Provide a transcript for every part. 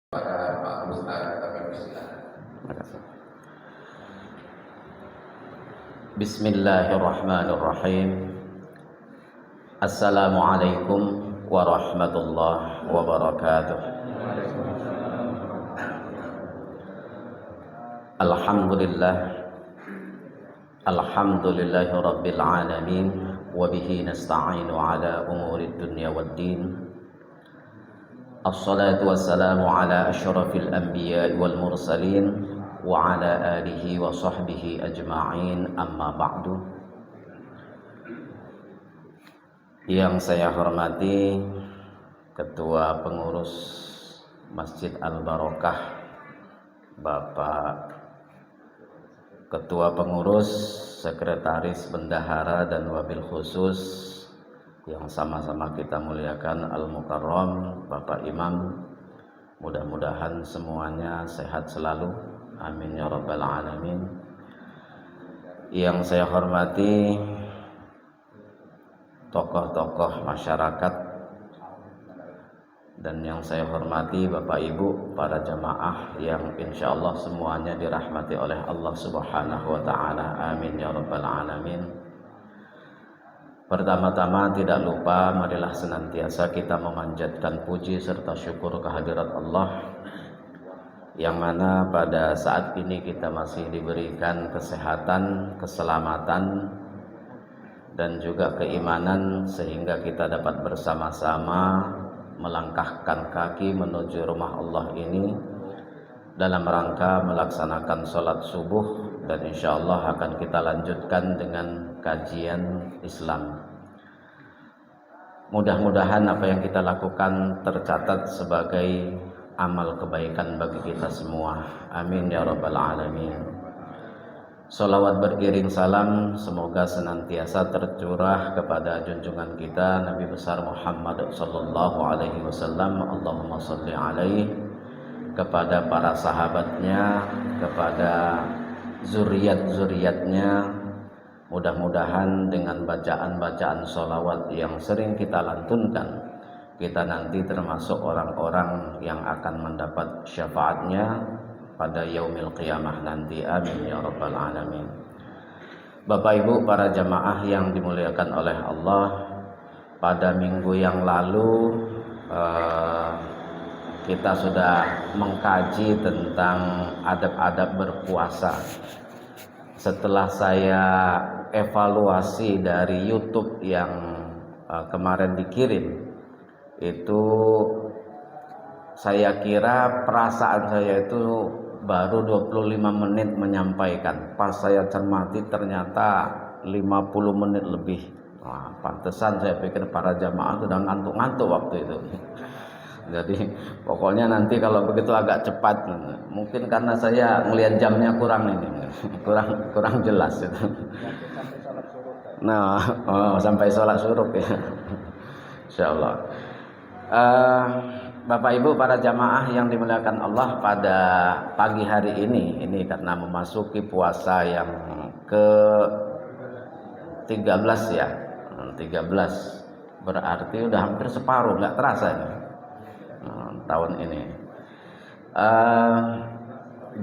Pada Pak Ustaz kami persilakan. Bismillahirrahmanirrahim. Assalamualaikum warahmatullahi wabarakatuh. Alhamdulillah. Alhamdulillahi rabbil alamin. Wabihi nasta'inu ala umurid dunya waddin. Assalatu wassalamu ala asyrafil anbiya wal mursalin wa ala alihi wa sahbihi ajma'in, amma ba'du. Yang saya hormati Ketua Pengurus Masjid Al-Barokah, Bapak Ketua Pengurus, Sekretaris Bendahara dan Wabil Khusus yang sama-sama kita muliakan, Al-Mukarram Bapak Imam, mudah-mudahan semuanya sehat selalu, amin ya rabbal alamin. Yang saya hormati tokoh-tokoh masyarakat, dan yang saya hormati Bapak Ibu para jamaah yang insya Allah semuanya dirahmati oleh Allah Subhanahu wa ta'ala, amin ya rabbal alamin. Pertama-tama tidak lupa, marilah senantiasa kita memanjatkan puji serta syukur kehadirat Allah, yang mana pada saat ini kita masih diberikan kesehatan, keselamatan, dan juga keimanan, sehingga kita dapat bersama-sama melangkahkan kaki menuju rumah Allah ini dalam rangka melaksanakan sholat subuh, dan insya Allah akan kita lanjutkan dengan kajian Islam. Mudah-mudahan apa yang kita lakukan tercatat sebagai amal kebaikan bagi kita semua, amin ya rabbal alamin. Salawat beriring salam semoga senantiasa tercurah kepada junjungan kita Nabi besar Muhammad sallallahu alaihi wasallam. Allahumma shalli alaihi, kepada para sahabatnya, kepada zuriat-zuriatnya. Mudah-mudahan dengan bacaan-bacaan sholawat yang sering kita lantunkan, kita nanti termasuk orang-orang yang akan mendapat syafaatnya pada yaumil qiyamah nanti, amin ya rabbal alamin. Bapak Ibu para jamaah yang dimuliakan oleh Allah, pada minggu yang lalu kita sudah mengkaji tentang adab-adab berpuasa. Setelah saya evaluasi dari YouTube yang kemarin dikirim, itu saya kira perasaan saya itu baru 25 menit menyampaikan. Pas saya cermati ternyata 50 menit lebih. Wah, pantesan saya pikir para jamaah sudah ngantuk-ngantuk waktu itu. Jadi pokoknya nanti kalau begitu agak cepat, mungkin karena saya melihat jamnya kurang kurang jelas itu. Nah, sampai sholat syuruk ya, insyaallah. Bapak Ibu para jamaah yang dimuliakan Allah, pada pagi hari ini karena memasuki puasa yang ke 13 ya, 13 berarti udah hampir separuh, nggak terasa ini. Tahun ini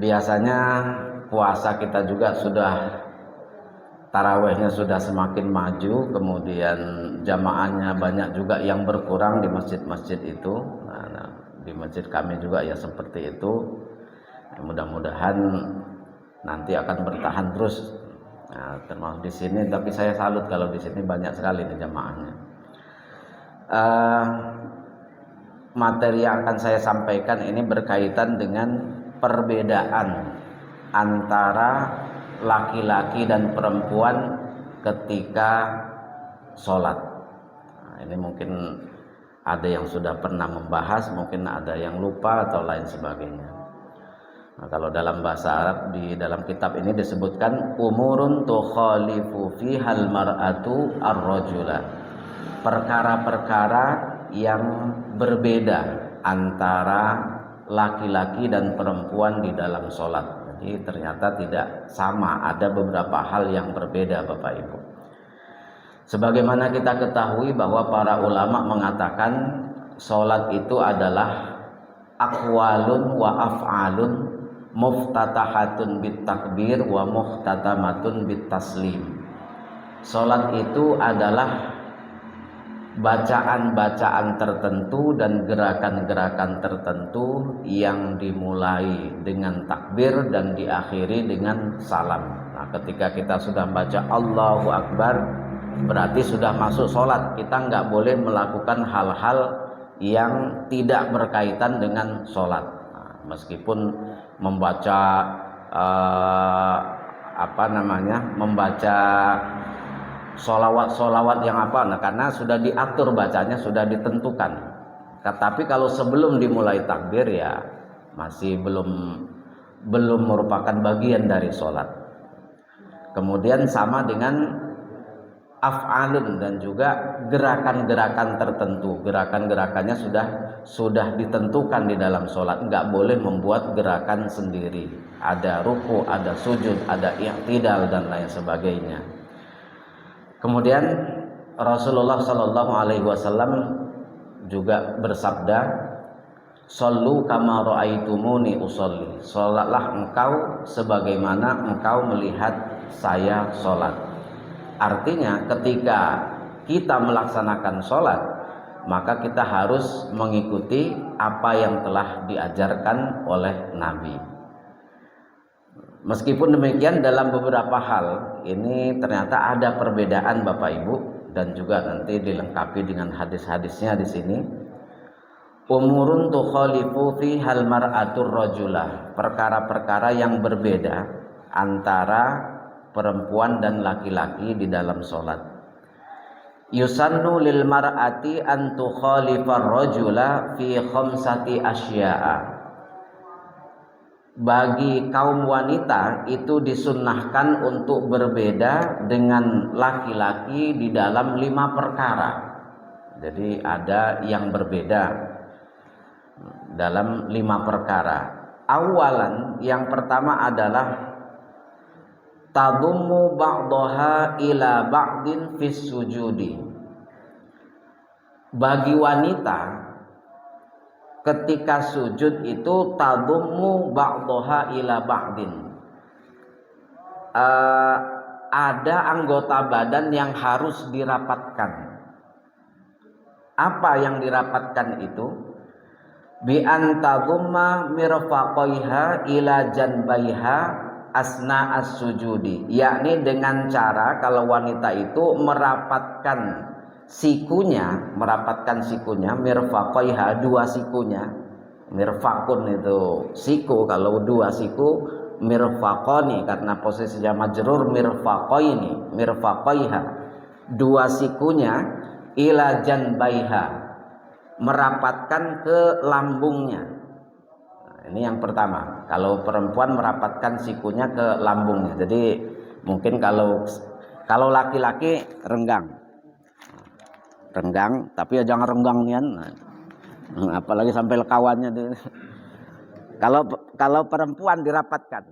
biasanya puasa kita juga sudah tarawehnya sudah semakin maju, kemudian jamaahnya banyak juga yang berkurang di masjid-masjid itu. Nah, di masjid kami juga ya seperti itu. Mudah-mudahan nanti akan bertahan terus. Nah, termasuk di sini, tapi saya salut kalau di sini banyak sekali nih jamaahnya. Materi yang akan saya sampaikan ini berkaitan dengan perbedaan antara laki-laki dan perempuan ketika sholat. Nah, ini mungkin ada yang sudah pernah membahas, mungkin ada yang lupa atau lain sebagainya. Nah, kalau dalam bahasa Arab di dalam kitab ini disebutkan umurun tukhalifu fihal mar'atu ar-rajula, perkara-perkara yang berbeda antara laki-laki dan perempuan di dalam sholat. Jadi ternyata tidak sama, ada beberapa hal yang berbeda Bapak Ibu. Sebagaimana kita ketahui bahwa para ulama mengatakan sholat itu adalah aqwalun wa af'alun muftatahatun bit takbir wa muhtatamatun bit taslim. Salat itu adalah bacaan-bacaan tertentu dan gerakan-gerakan tertentu yang dimulai dengan takbir dan diakhiri dengan salam. Nah, ketika kita sudah baca Allahu Akbar, berarti sudah masuk sholat. Kita nggak boleh melakukan hal-hal yang tidak berkaitan dengan sholat. Nah, meskipun membaca membaca solawat yang apa, nah karena sudah diatur bacanya, sudah ditentukan. Tetapi kalau sebelum dimulai takbir ya masih belum merupakan bagian dari sholat. Kemudian sama dengan af'alun dan juga gerakan-gerakan tertentu, gerakan-gerakannya sudah ditentukan di dalam sholat, nggak boleh membuat gerakan sendiri. Ada ruku, ada sujud, ada i'tidal dan lain sebagainya. Kemudian Rasulullah Shallallahu Alaihi Wasallam juga bersabda, "Shollu kama ra'aitumuni usolli." Sholatlah engkau sebagaimana engkau melihat saya sholat. Artinya ketika kita melaksanakan sholat, maka kita harus mengikuti apa yang telah diajarkan oleh Nabi. Meskipun demikian, dalam beberapa hal ini ternyata ada perbedaan Bapak Ibu, dan juga nanti dilengkapi dengan hadis-hadisnya di sini. Umurun tukhalifu fi hal mar'atur rajulah, perkara-perkara yang berbeda antara perempuan dan laki-laki di dalam sholat. Yusannu lil mar'ati an tukhalifar rajula fi khamsati asya'a. Bagi kaum wanita itu disunnahkan untuk berbeda dengan laki-laki di dalam 5 perkara. Jadi ada yang berbeda dalam 5 perkara. Awalan, yang pertama adalah tadummu ba'daha ila ba'din fis sujudi. Bagi wanita ketika sujud itu tadummu ba'daha ila ba'din, ada anggota badan yang harus dirapatkan. Apa yang dirapatkan itu? Bi antadumma mirfaqaiha ila janbaiha asna as-sujudi, yakni dengan cara kalau wanita itu merapatkan sikunya, mirfaqaiha, 2 sikunya. Mirfaqun itu siku, kalau 2 siku, mirfaqani karena posisinya majrur, mirfaqaiha, 2 sikunya, ila janbaiha, merapatkan ke lambungnya. Nah, ini yang pertama, kalau perempuan merapatkan sikunya ke lambungnya. Jadi mungkin kalau laki-laki renggang, tapi ya jangan renggang nian, apalagi sampai kawannya. Kalau perempuan dirapatkan,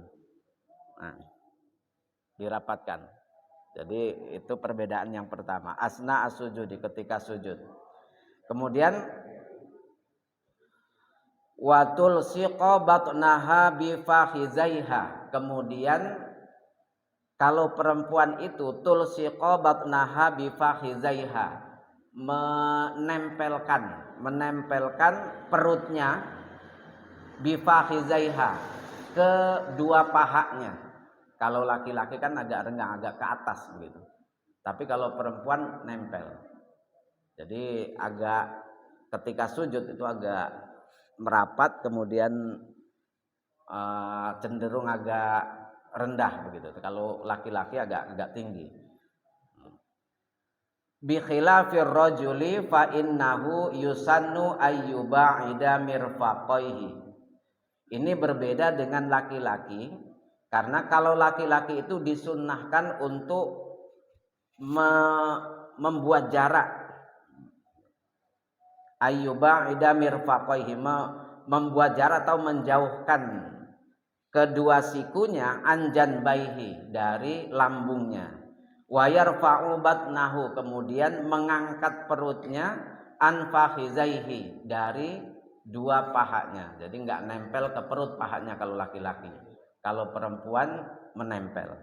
dirapatkan. Jadi itu perbedaan yang pertama, asna as-sujudi, ketika sujud. Kemudian watul siqa batnaha bi fakhizaiha. Kemudian kalau perempuan itu tulsiqa batnaha bi fakhizaiha, menempelkan perutnya bifakhizaiha, ke 2 pahanya. Kalau laki-laki kan agak renggang, agak ke atas begitu. Tapi kalau perempuan nempel. Jadi agak ketika sujud itu agak merapat, kemudian cenderung agak rendah begitu. Kalau laki-laki agak tinggi. Bi khilafir rajuli fa innahu yusannu ayyuba'ida mirfaqaihi. Ini berbeda dengan laki-laki, karena kalau laki-laki itu disunnahkan untuk membuat jarak, ayyuba'ida mirfaqaihi, membuat jarak atau menjauhkan kedua sikunya, anjan baihi, dari lambungnya. Wa yarfa'u batnahu, kemudian mengangkat perutnya, an fakhizaihi, dari dua pahanya. Jadi nggak nempel ke perut pahanya kalau laki-laki. Kalau perempuan menempel.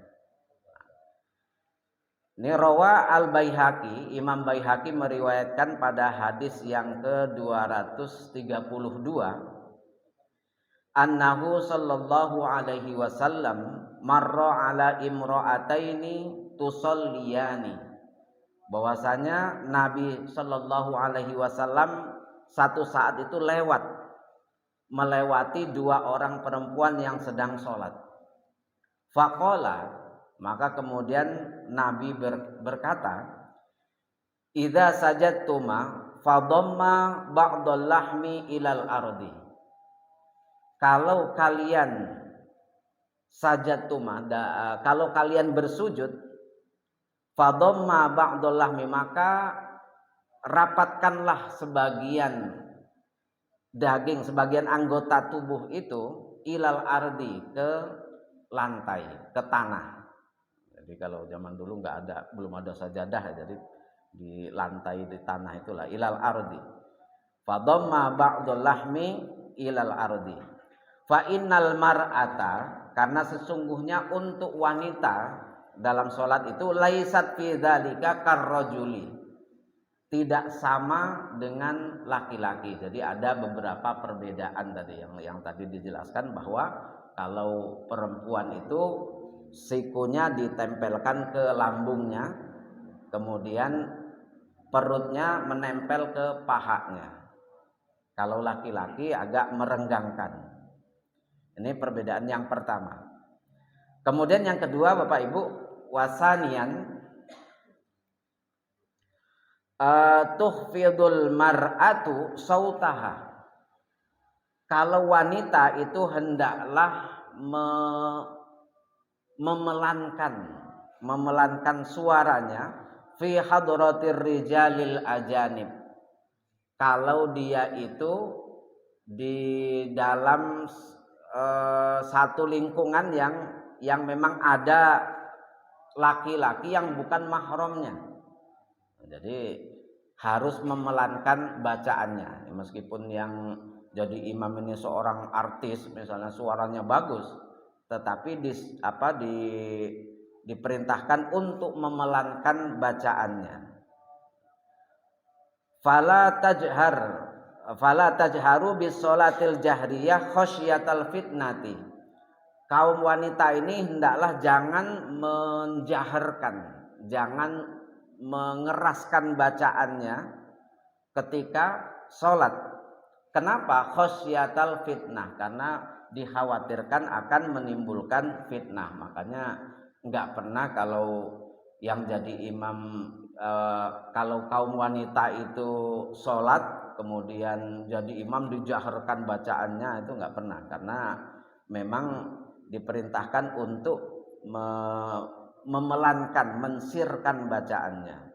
Ini rawa Al-Baihaqi, Imam Baihaqi meriwayatkan pada hadis yang ke-232 annahu sallallahu alaihi wasallam marra ala imra'ataini tusalliyani, bahwasanya Nabi sallallahu alaihi wasallam satu saat itu melewati dua orang perempuan yang sedang sholat. Faqala, maka kemudian Nabi berkata, idza sajadtuma fadamma ba'dal lahmi ilal ardi. Kalau kalian kalau kalian bersujud, fadamma ba'dal lahmi, maka rapatkanlah sebagian daging, sebagian anggota tubuh itu ilal ardi, ke lantai, ke tanah. Jadi kalau zaman dulu belum ada sajadah, jadi di lantai, di tanah itulah ilal ardi. Fadamma ba'dul lahmi ilal ardi. Fa innal mar'ata, karena sesungguhnya untuk wanita dalam sholat itu laisat fi dzalika karrajuli, tidak sama dengan laki-laki. Jadi ada beberapa perbedaan tadi yang tadi dijelaskan, bahwa kalau perempuan itu sikunya ditempelkan ke lambungnya, kemudian perutnya menempel ke pahanya. Kalau laki-laki agak merenggangkan. Ini perbedaan yang pertama. Kemudian yang kedua, Bapak Ibu, wasanian tuhfidul mar'atu sautaha. Kalau wanita itu hendaklah memelankan suaranya fi hadratir rijalil ajanib, kalau dia itu di dalam satu lingkungan yang memang ada laki-laki yang bukan mahramnya. Jadi harus memelankan bacaannya, meskipun yang jadi imam ini seorang artis, misalnya suaranya bagus, tetapi diperintahkan untuk memelankan bacaannya. Fala tajharu bis sholatil jahriyah khosyatal fitnati. Kaum wanita ini hendaklah jangan menjaharkan, jangan mengeraskan bacaannya ketika sholat. Kenapa? Khosyatal fitnah, karena dikhawatirkan akan menimbulkan fitnah. Makanya nggak pernah kalau yang jadi imam, kalau kaum wanita itu sholat kemudian jadi imam dijaharkan bacaannya, itu nggak pernah, karena memang diperintahkan untuk memelankan, mensirkan bacaannya.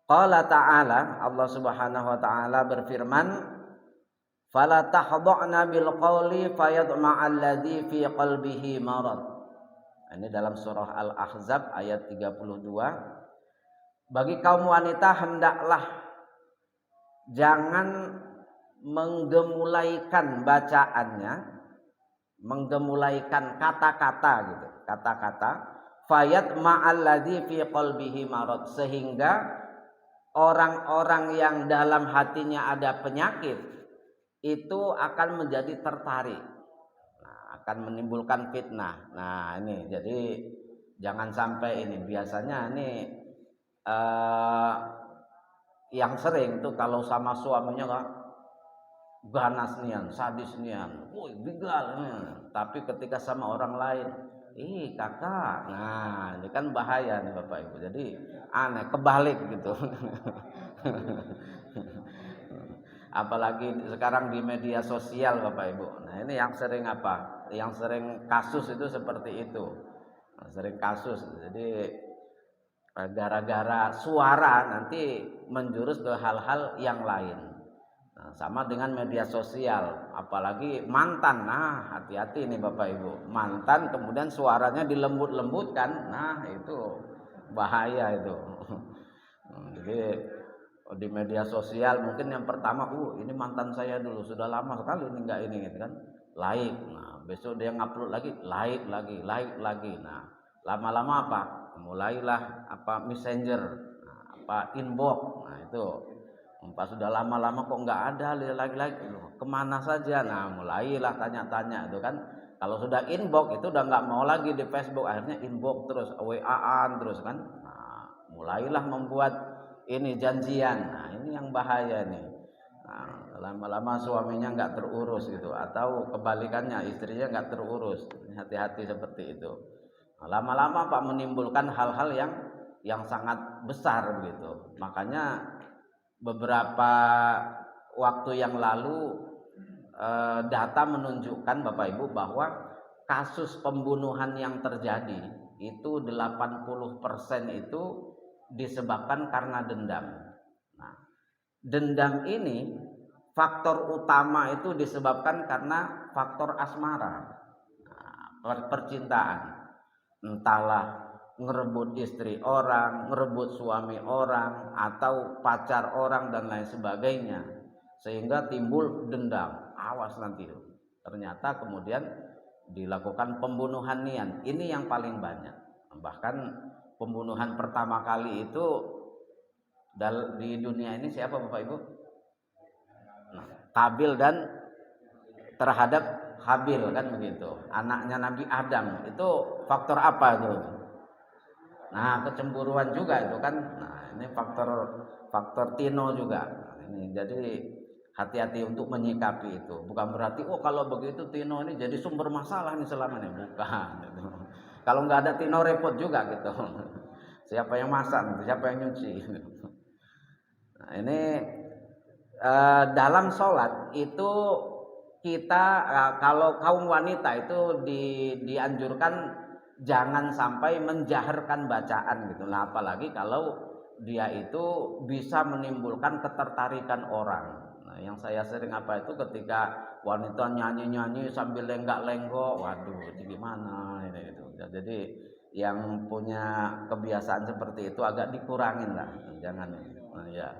Qala ta'ala, Allah Subhanahu wa ta'ala berfirman, fala tahdha'na bil qawli fayadma'al ladzi fi qalbihi marad. Ini dalam surah Al-Ahzab ayat 32. Bagi kaum wanita hendaklah jangan menggemulaikan bacaannya, menggemulaikan kata-kata gitu, kata-kata, fayadma'al ladzi fi qalbihi marad, sehingga orang-orang yang dalam hatinya ada penyakit itu akan menjadi tertarik, akan menimbulkan fitnah. Nah ini, jadi jangan sampai ini. Biasanya ini yang sering tuh kalau sama suaminya kok ganas nian, sadis nian, woi bigal nian. Tapi ketika sama orang lain, ih kakak, nah ini kan bahaya nih Bapak Ibu. Jadi aneh, kebalik gitu. Apalagi sekarang di media sosial Bapak Ibu. Nah ini yang sering yang sering kasus itu seperti itu. Sering kasus. Jadi gara-gara suara nanti menjurus ke hal-hal yang lain. Nah, sama dengan media sosial, apalagi mantan. Nah, hati-hati nih Bapak Ibu. Mantan kemudian suaranya dilembut-lembutkan. Nah, itu bahaya itu. Jadi di media sosial mungkin yang pertama, ini mantan saya dulu, sudah lama sekali ini enggak ini gitu kan. Like. Nah, besok dia ngupload lagi, like lagi. Nah, lama-lama apa? Mulailah messenger, inbox. Nah, itu. Pas sudah lama-lama kok enggak ada lagi, kemana saja? Nah, mulailah tanya-tanya itu kan. Kalau sudah inbox itu udah enggak mau lagi di Facebook, akhirnya inbox terus, WA-an terus kan. Nah, mulailah membuat ini janjian. Nah, ini yang bahaya nih. Nah, lama-lama suaminya nggak terurus gitu, atau kebalikannya istrinya nggak terurus. Hati-hati seperti itu. Nah, lama-lama Pak menimbulkan hal-hal yang sangat besar gitu. Makanya beberapa waktu yang lalu data menunjukkan Bapak Ibu bahwa kasus pembunuhan yang terjadi itu 80% itu disebabkan karena dendam. Nah, dendam ini faktor utama itu disebabkan karena faktor asmara, percintaan. Entahlah ngerebut istri orang, ngerebut suami orang, atau pacar orang dan lain sebagainya, sehingga timbul dendam. Awas nanti ternyata kemudian dilakukan pembunuhan niat. Ini yang paling banyak. Bahkan pembunuhan pertama kali itu di dunia ini siapa Bapak Ibu? Nah, Kabil dan terhadap Habil kan begitu. Anaknya Nabi Adam. Itu faktor apa itu? Nah, kecemburuan juga itu kan. Nah, ini faktor Tino juga. Ini jadi hati-hati untuk menyikapi itu. Bukan berarti kalau begitu Tino ini jadi sumber masalah nih selama ini. Bukan gitu. Kalau nggak ada Tino repot juga gitu. Siapa yang masak, siapa yang nyuci. Nah, ini dalam sholat itu kita kalau kaum wanita itu dianjurkan jangan sampai menjaharkan bacaan gitu. Nah, apalagi kalau dia itu bisa menimbulkan ketertarikan orang. Nah, yang saya sering itu ketika wanita nyanyi-nyanyi sambil lenggak-lenggok, waduh itu gimana ini itu. Jadi yang punya kebiasaan seperti itu agak dikurangin lah, jangan ya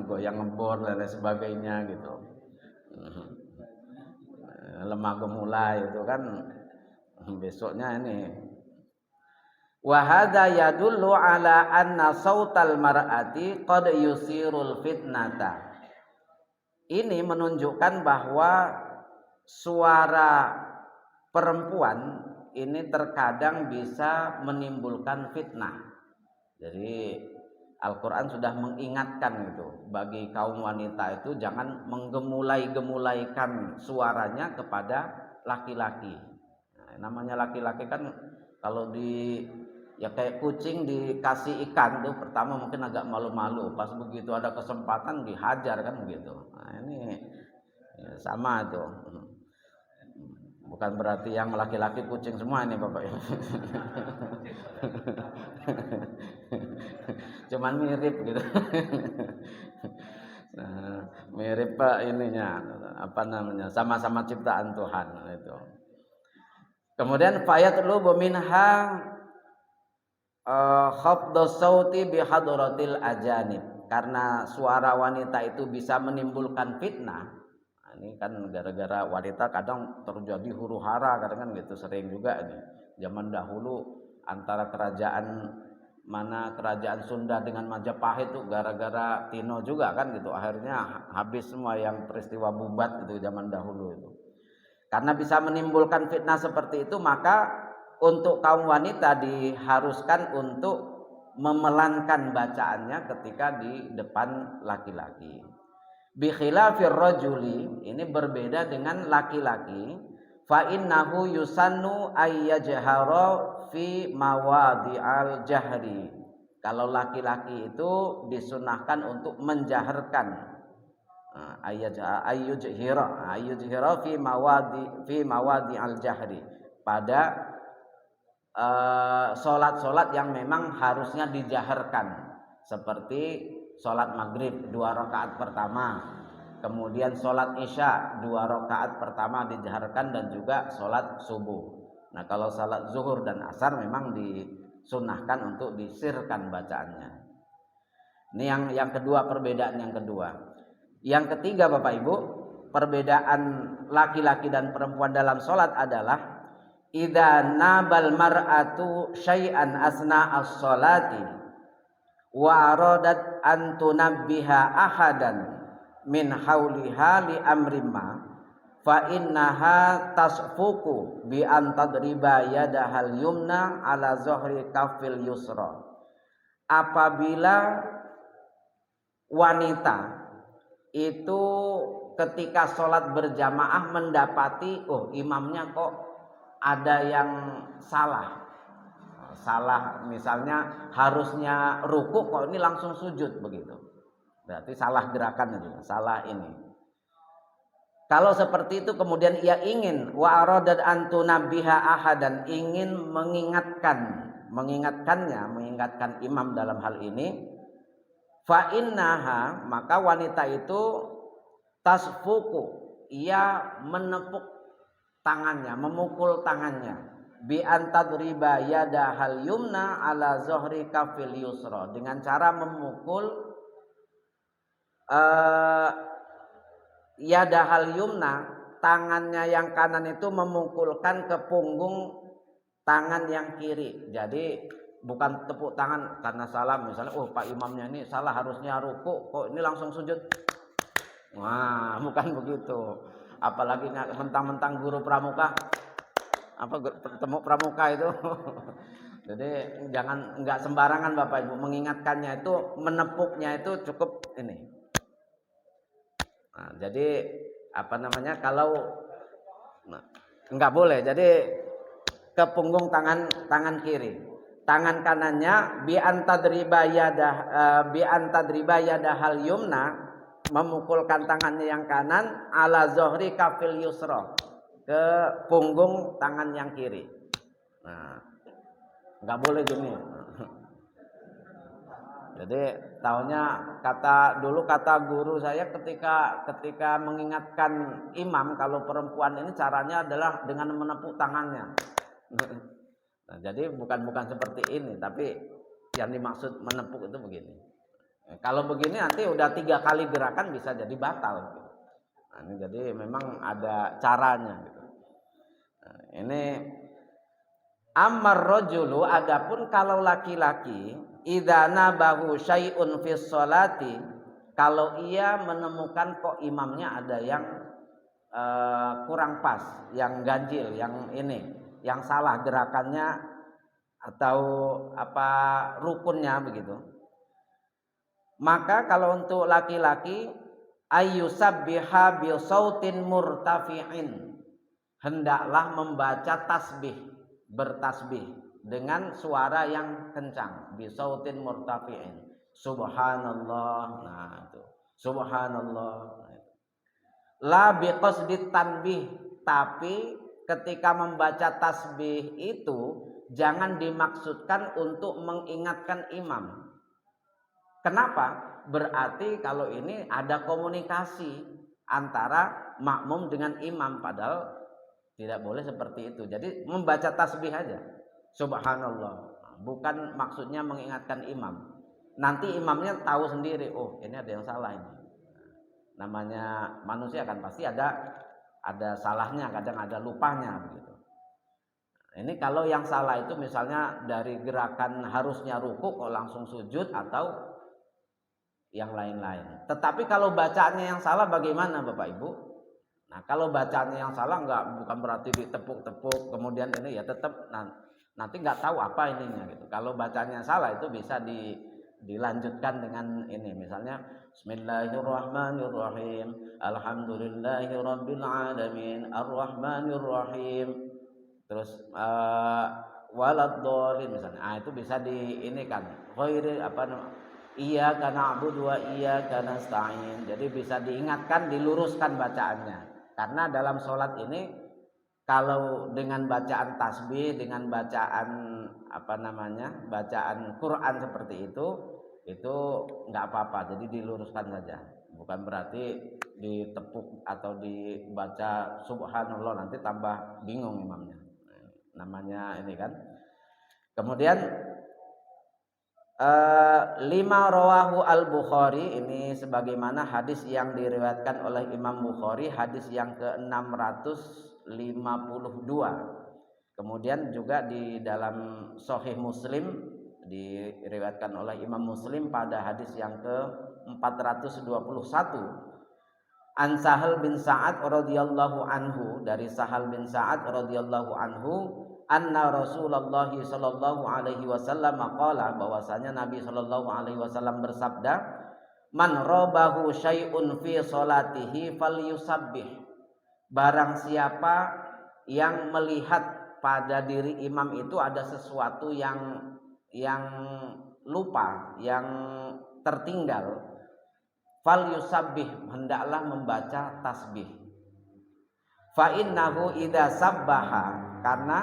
goyang ngebor dan lain sebagainya gitu. Lemah gemulai itu kan besoknya ini. Wa hadza yadullu ala anna sautal mar'ati qad yusirul fitnata. Ini menunjukkan bahwa suara perempuan ini terkadang bisa menimbulkan fitnah. Jadi Al-Quran sudah mengingatkan itu bagi kaum wanita itu jangan menggemulai-gemulaikan suaranya kepada laki-laki. Nah, namanya laki-laki kan kalau kayak kucing dikasih ikan tuh pertama mungkin agak malu-malu, pas begitu ada kesempatan dihajar kan begitu. Nah, ini ya, sama tuh. Bukan berarti yang laki-laki kucing semua ini Bapak Ibu. Cuman mirip gitu. Nah, mirip Pak ininya sama-sama ciptaan Tuhan itu. Kemudian fayatlubu minha khafdus sauti bihadratil ajanib, karena suara wanita itu bisa menimbulkan fitnah. Nah, ini kan gara-gara wanita kadang terjadi huru-hara kadang kan gitu, sering juga ini. Zaman dahulu antara kerajaan Sunda dengan Majapahit itu gara-gara Tino juga kan gitu, akhirnya habis semua yang peristiwa bubat itu zaman dahulu itu. Karena bisa menimbulkan fitnah seperti itu, maka untuk kaum wanita diharuskan untuk memelankan bacaannya ketika di depan laki-laki. Bi khilafir rajuli, ini berbeda dengan laki-laki. Fa innahu yusannu ayyajhara fi mawadhi'al jahri. Kalau laki-laki itu disunahkan untuk menjaharkan ayyujhira fi mawadhi'al jahri, pada sholat-sholat yang memang harusnya dijaharkan, seperti sholat maghrib 2 rakaat pertama, kemudian sholat isya 2 rakaat pertama dijaharkan, dan juga sholat subuh. Nah, kalau sholat zuhur dan asar memang disunahkan untuk disirkan bacaannya. Ini yang kedua, perbedaan yang kedua. Yang ketiga Bapak Ibu, perbedaan laki-laki dan perempuan dalam sholat adalah idza nabal mar'atu syai'an asna as-sholati wa aradat an tunabbiha ahadan min hauliha li amrin ma fa innaha tasfuku bi an tadriba yadahal yumna ala zuhri kafil yusra. Apabila wanita itu ketika sholat berjamaah mendapati imamnya kok ada yang salah misalnya harusnya ruku kok ini langsung sujud begitu, berarti salah gerakan itu, salah ini. Kalau seperti itu kemudian ia ingin wa aradat antu nabiha ahadan, ingin mengingatkan imam dalam hal ini, fa innaha, maka wanita itu tasfuku, ia menepuk tangannya, memukul tangannya, bi antadriba yadahal yumna ala zuhri kafil yusra, dengan cara memukul yadahal yumna, tangannya yang kanan itu memukulkan ke punggung tangan yang kiri. Jadi bukan tepuk tangan karena salah, misalnya Pak imamnya ini salah harusnya ruku kok ini langsung sujud. Wah, bukan begitu. Apalagi mentang-mentang guru pramuka, temu pramuka itu. Jadi enggak sembarangan Bapak Ibu mengingatkannya, itu menepuknya itu cukup ini. Nah, jadi kalau enggak boleh. Jadi ke punggung tangan kiri. Tangan kanannya bi antadriba yadahal yumna, memukulkan tangannya yang kanan ala zuhri kafil yusra, ke punggung tangan yang kiri. Nah, enggak boleh gini. Jadi tahunya kata guru saya ketika mengingatkan imam kalau perempuan ini caranya adalah dengan menepuk tangannya. Nah, jadi bukan seperti ini, tapi yang dimaksud menepuk itu begini. Kalau begini nanti udah 3 kali gerakan bisa jadi batal. Nah, ini jadi memang ada caranya gitu. Nah, ini ammar rajulu, adapun kalau laki-laki, idza nabahu syai'un fis sholati, kalau ia menemukan kok imamnya ada yang kurang pas, yang ganjil, yang salah gerakannya atau rukunnya begitu. Maka kalau untuk laki-laki ayyusabbiha bi sautin murtafi'in, hendaklah membaca bertasbih dengan suara yang kencang, bi sautin murtafi'in, subhanallah. Nah, itu subhanallah. La bi qasdit tanbih, tapi ketika membaca tasbih itu jangan dimaksudkan untuk mengingatkan imam. Kenapa? Berarti kalau ini ada komunikasi antara makmum dengan imam, padahal tidak boleh seperti itu. Jadi membaca tasbih aja, subhanallah, bukan maksudnya mengingatkan imam. Nanti imamnya tahu sendiri, ini ada yang salah ini. Namanya manusia kan pasti ada salahnya, kadang ada lupanya begitu. Ini kalau yang salah itu misalnya dari gerakan harusnya ruku kok langsung sujud atau yang lain-lain. Tetapi kalau bacaannya yang salah bagaimana Bapak Ibu? Nah, kalau bacaannya yang salah bukan berarti ditepuk-tepuk kemudian ini ya tetap nanti nggak tahu apa ininya gitu. Kalau bacaannya salah itu bisa dilanjutkan dengan ini, misalnya Bismillahirrahmanirrahim, Alhamdulillahirabbil alamin, Arrahmanirrahim, terus waladdallin misalnya. Itu bisa diinikan. Iyyaka na'budu wa iyyaka nasta'in. Jadi bisa diingatkan, diluruskan bacaannya. Karena dalam sholat ini kalau dengan bacaan tasbih, dengan bacaan bacaan Quran seperti itu nggak apa-apa. Jadi diluruskan saja. Bukan berarti ditepuk atau dibaca subhanallah nanti tambah bingung imamnya. Namanya ini kan. Kemudian Lima rawahu al-Bukhari, ini sebagaimana hadis yang diriwayatkan oleh Imam Bukhari, hadis yang ke-652. Kemudian juga di dalam Sahih Muslim diriwayatkan oleh Imam Muslim pada hadis yang ke-421. An Sahal bin Sa'ad radhiyallahu anhu, dari Sahal bin Sa'ad radhiyallahu anhu, anna Rasulullah sallallahu alaihi wasallam qala, bahwasanya Nabi sallallahu alaihi wasallam bersabda, man rabahu syai'un fi salatihi falyusabbih, barang siapa yang melihat pada diri imam itu ada sesuatu yang lupa, yang tertinggal, falyusabbih, hendaklah membaca tasbih. Fa innahu idza sabbaha, karena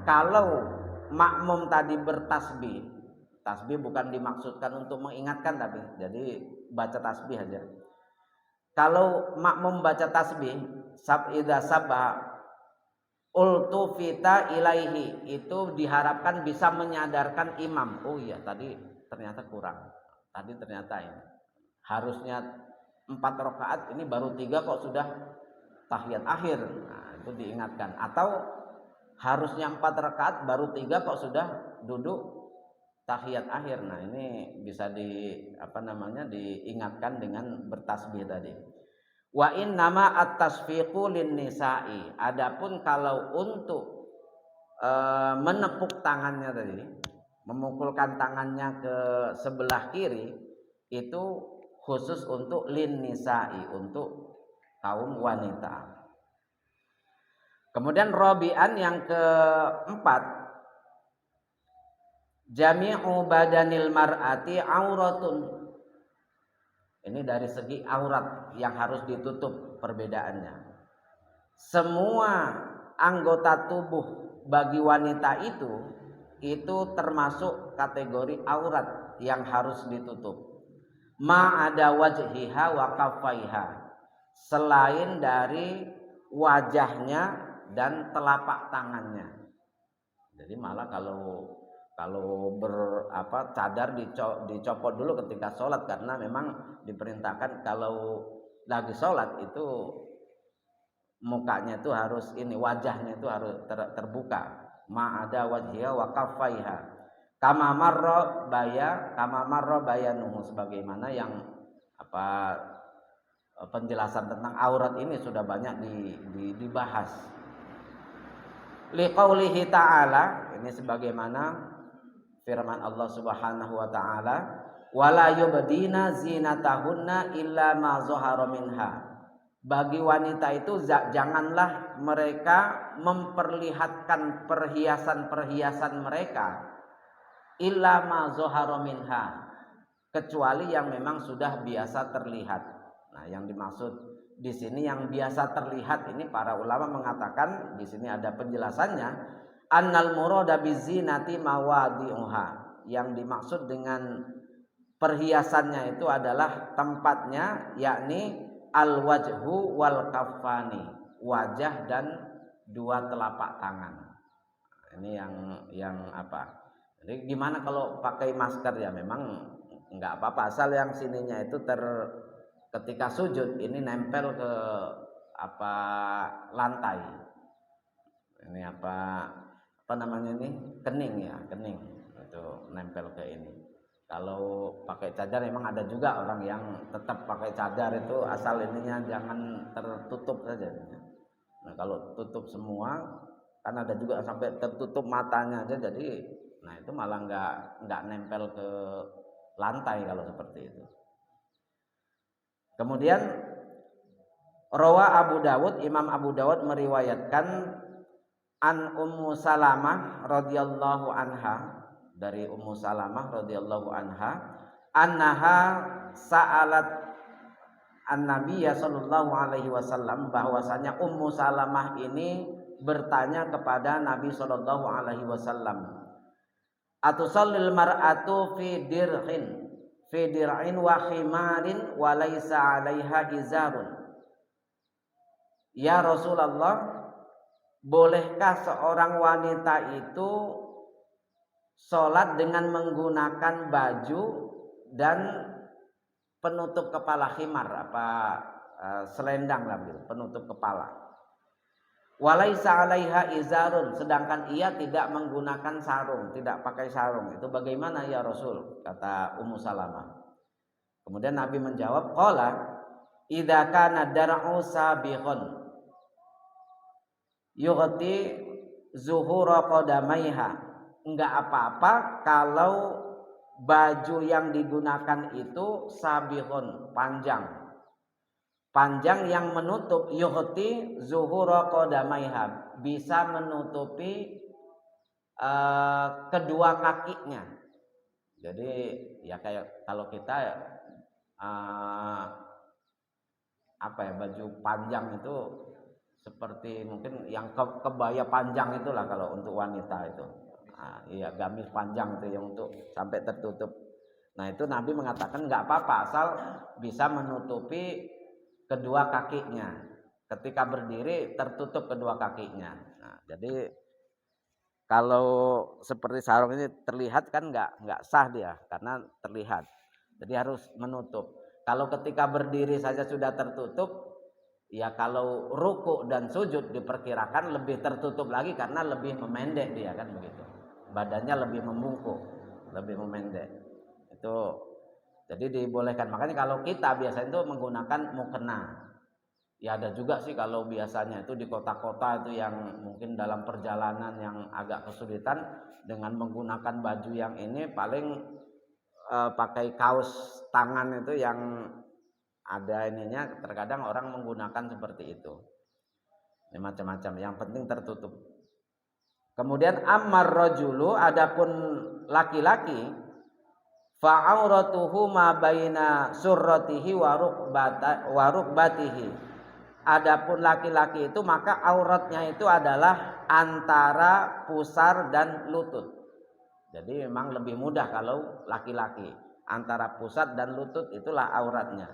kalau makmum tadi bertasbih, tasbih bukan dimaksudkan untuk mengingatkan, tapi jadi baca tasbih aja. Kalau makmum baca tasbih, idza sabbaha ultufita ilaihi, itu diharapkan bisa menyadarkan imam. Oh iya, tadi ternyata kurang. Tadi ternyata ini harusnya 4 rakaat, ini baru 3 kok sudah tahiyat akhir. Nah, itu diingatkan. Atau harusnya 4 rakaat baru 3 kok sudah duduk tahiyat akhir. Nah, ini bisa diingatkan dengan bertasbih tadi. Wa in nama at-tasfiqu lin nisa'i, adapun kalau untuk menepuk tangannya tadi, memukulkan tangannya ke sebelah kiri, itu khusus untuk lin nisa'i, untuk kaum wanita. Kemudian rabi'an yang keempat, jami'u badanil mar'ati auratun. Ini dari segi aurat yang harus ditutup perbedaannya. Semua anggota tubuh bagi wanita itu termasuk kategori aurat yang harus ditutup. Ma'ada wajhiha wa kaffaiha, selain dari wajahnya dan telapak tangannya. Jadi malah kalau cadar dicopot dulu ketika sholat, karena memang diperintahkan kalau lagi sholat itu mukanya itu harus wajahnya itu harus terbuka. Ma'ada wajhiha wa kaffaiha kama marra bayanuhu, sebagaimana yang penjelasan tentang aurat ini sudah banyak dibahas. Liqaulihi ta'ala, ini sebagaimana firman Allah Subhanahu wa taala, wala yubdina zinatahunna illa ma zahara minha. Bagi wanita itu janganlah mereka memperlihatkan perhiasan-perhiasan mereka illa ma zahara minha, kecuali yang memang sudah biasa terlihat. Nah, yang dimaksud di sini yang biasa terlihat ini, para ulama mengatakan di sini ada penjelasannya, annal murada bizinati mawadi'uha, yang dimaksud dengan perhiasannya itu adalah tempatnya, yakni al wajhu wal kaffani, wajah dan 2 telapak tangan. Ini yang apa? Jadi gimana kalau pakai masker, ya memang enggak apa-apa, asal yang sininya itu ketika sujud ini nempel ke lantai. Ini kening itu nempel ke ini. Kalau pakai cadar memang ada juga orang yang tetap pakai cadar itu asal ininya jangan tertutup saja. Nah, kalau tutup semua kan ada juga sampai tertutup matanya aja, jadi nah itu malah nggak nempel ke lantai kalau seperti itu. Kemudian rawa Abu Dawud, Imam Abu Dawud meriwayatkan an Ummu Salamah radhiyallahu anha, dari Ummu Salamah radhiyallahu anha, annaha sa'alat an-nabiyya sallallahu alaihi wasallam, bahwasanya Ummu Salamah ini bertanya kepada Nabi sallallahu alaihi wasallam, atusallil mar'atu fi dir'in wa khimarin wa laisa 'alaiha izarun. Ya Rasulullah, bolehkah seorang wanita itu sholat dengan menggunakan baju dan penutup kepala khimar, selendang lah gitu, penutup kepala. Walaisa 'alaiha izarun, sedangkan ia tidak menggunakan sarung, tidak pakai sarung. Itu bagaimana ya Rasul? Kata Ummu Salamah. Kemudian Nabi menjawab, qala idza kana dar'u sabihun yughti zuhura qadamaiha. Enggak apa-apa kalau baju yang digunakan itu sabihun, panjang yang menutup yughti zuhura qadamaiha, bisa menutupi kedua kakinya. Jadi ya kayak kalau kita baju panjang itu seperti mungkin yang kebaya panjang itulah kalau untuk wanita itu. Iya, gamis panjang itu yang untuk sampai tertutup. Nah, itu Nabi mengatakan enggak apa-apa asal bisa menutupi kedua kakinya. Ketika berdiri tertutup kedua kakinya. Nah, jadi kalau seperti sarung ini terlihat kan enggak sah dia karena terlihat. Jadi harus menutup. Kalau ketika berdiri saja sudah tertutup, ya kalau ruku dan sujud diperkirakan lebih tertutup lagi karena lebih memendek dia kan begitu. Badannya lebih membungkuk, lebih memendek. Itu jadi dibolehkan. Makanya kalau kita biasanya itu menggunakan mukena. Ya ada juga sih kalau biasanya itu di kota-kota itu yang mungkin dalam perjalanan yang agak kesulitan dengan menggunakan baju yang ini paling pakai kaos tangan itu yang ada ininya, terkadang orang menggunakan seperti itu. Ini macam-macam, yang penting tertutup. Kemudian ammar rajulu, adapun laki-laki, fa'auratuhu ma baina surratihi wa rukbatihi. Adapun laki-laki itu maka auratnya itu adalah antara pusar dan lutut. Jadi memang lebih mudah kalau laki-laki, antara pusat dan lutut itulah auratnya.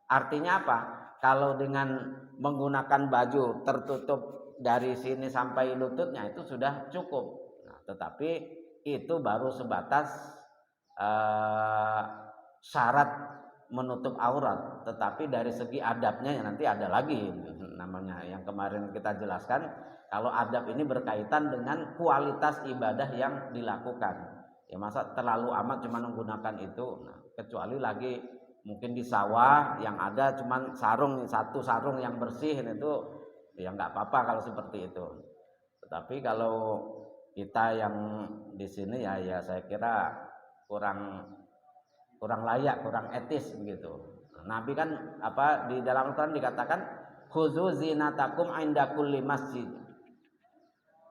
Artinya apa? Kalau dengan menggunakan baju tertutup dari sini sampai lututnya itu sudah cukup. Nah, tetapi itu baru sebatas syarat menutup aurat. Tetapi dari segi adabnya ya nanti ada lagi namanya yang kemarin kita jelaskan. Kalau adab ini berkaitan dengan kualitas ibadah yang dilakukan. Ya masa terlalu amat cuma menggunakan itu. Nah, kecuali lagi mungkin di sawah yang ada cuma satu sarung yang bersih itu ya nggak apa-apa kalau seperti itu. Tetapi kalau kita yang di sini ya saya kira kurang layak, kurang etis begitu. Nabi kan di dalam Al-Qur'an dikatakan khuzu zinatakum inda kulli masjid.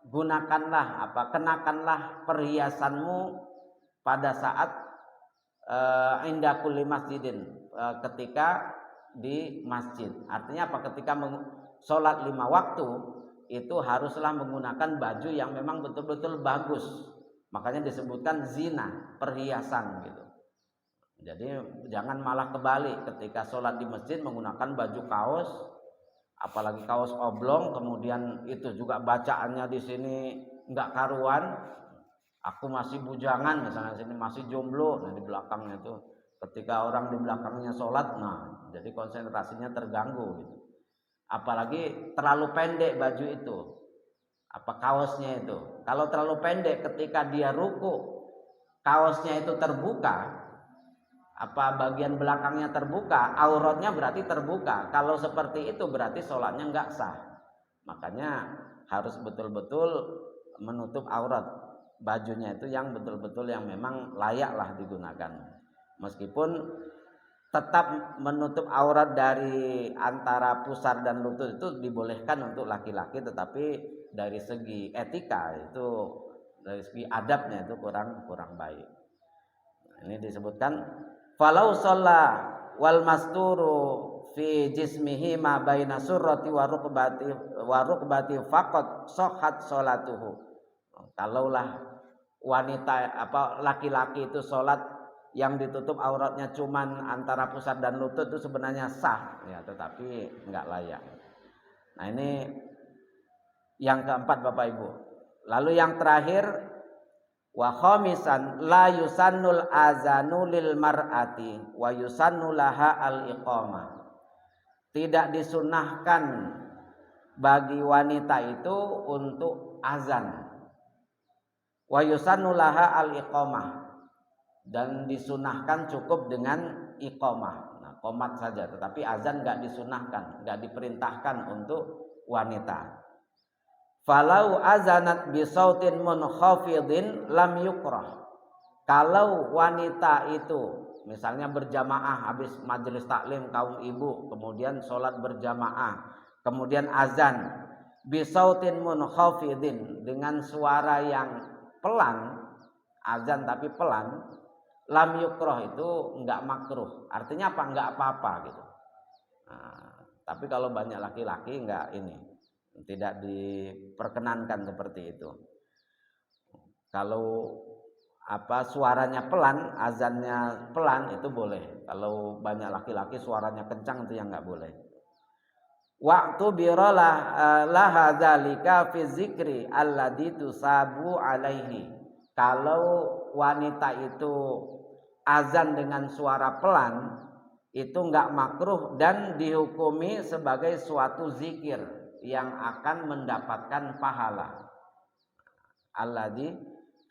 Gunakanlah kenakanlah perhiasanmu pada saat inda kulli masjidin, ketika di masjid. Artinya apa? Ketika sholat 5 waktu itu haruslah menggunakan baju yang memang betul-betul bagus. Makanya disebutkan zina, perhiasan gitu. Jadi jangan malah kebalik, ketika sholat di masjid menggunakan baju kaos, apalagi kaos oblong, kemudian itu juga bacaannya di sini nggak karuan. Aku masih bujangan misalnya, sini masih jomblo, nah di belakangnya itu ketika orang di belakangnya sholat, nah jadi konsentrasinya terganggu gitu. Apalagi terlalu pendek baju itu, kaosnya itu. Kalau terlalu pendek ketika dia ruku, kaosnya itu terbuka, bagian belakangnya terbuka, auratnya berarti terbuka. Kalau seperti itu berarti sholatnya nggak sah. Makanya harus betul-betul menutup aurat. Bajunya itu yang betul-betul yang memang layaklah digunakan. Meskipun tetap menutup aurat dari antara pusar dan lutut itu dibolehkan untuk laki-laki, tetapi dari segi etika itu, dari segi adabnya itu kurang baik. Ini disebutkan falau shalla wal masturu fi jismihi ma baina surrati wa rukbati faqat sahhat sholatuhu. Kalaulah wanita laki-laki itu sholat yang ditutup auratnya cuman antara pusar dan lutut itu sebenarnya sah ya, tetapi enggak layak. Nah, ini yang keempat Bapak Ibu. Lalu yang terakhir Wa khamisan la yusannul azanu lil mar'ati wa yusannu laha al iqamah. Tidak disunahkan bagi wanita itu untuk azan. Wa yusannu laha al iqamah, dan disunahkan cukup dengan iqamah. Nah, qomat saja, tetapi azan enggak disunahkan, enggak diperintahkan untuk wanita. Falau azanat bisautin munkhafidin lam yukrah. Kalau wanita itu misalnya berjamaah habis majelis taklim kaum ibu, kemudian sholat berjamaah, kemudian azan bisautin munkhafidin, dengan suara yang pelan, azan tapi pelan, lam yukrah, itu enggak makruh. Artinya apa? Enggak apa-apa gitu. Nah, tapi kalau banyak laki-laki enggak, ini tidak diperkenankan seperti itu. Kalau suaranya pelan, azannya pelan, itu boleh. Kalau banyak laki-laki suaranya kencang, itu yang enggak boleh. Waktu birolah laha dzalika fi zikri alladzi tusabu alaihi. Kalau wanita itu azan dengan suara pelan, itu enggak makruh dan dihukumi sebagai suatu zikir yang akan mendapatkan pahala. Alladzi